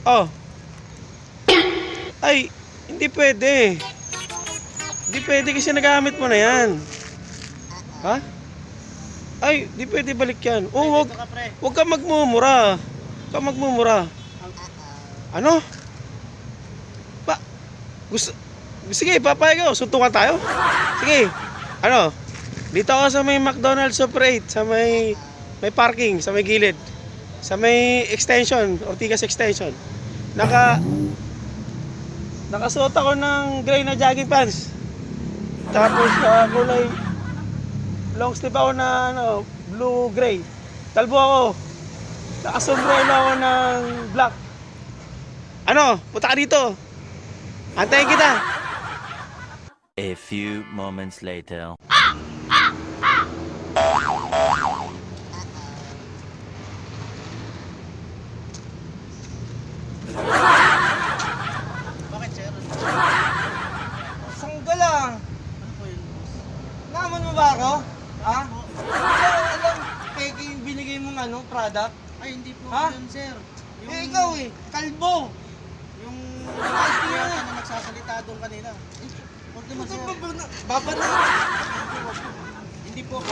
Oh. Ay, hindi pwede. Hindi pwede kasi nagamit mo na yan. Ha? Ay, hindi pwede balik yan. Oh, wag ka magmumura. Wag ka magmumura. Ano? Ba? Gusto... Sige, papayag ako. Suntukan tayo. Sige. Ano? Dito ako sa may McDonald's Super 8. Sa may parking. Sa may gilid. Sa may extension. Ortigas extension. Nakasuot ako ng gray na jogging pants. Tapos kulay long sleeve ako na blue gray. Talbo ako. Nakasombrero ako ng black. Ano? Punta ka dito. Antayin kita. A few moments later. Bakit, sir? Sangga lang. Ano po yun? Naman mo ba ako? Ha? Alam, peke yung binigay mong product. Ay, hindi po Ha? yun, sir. Eh ikaw kalbo. Yung kaya na nagsasalita doon kanina. Huwag naman, sir. Baba na. Hindi po ako.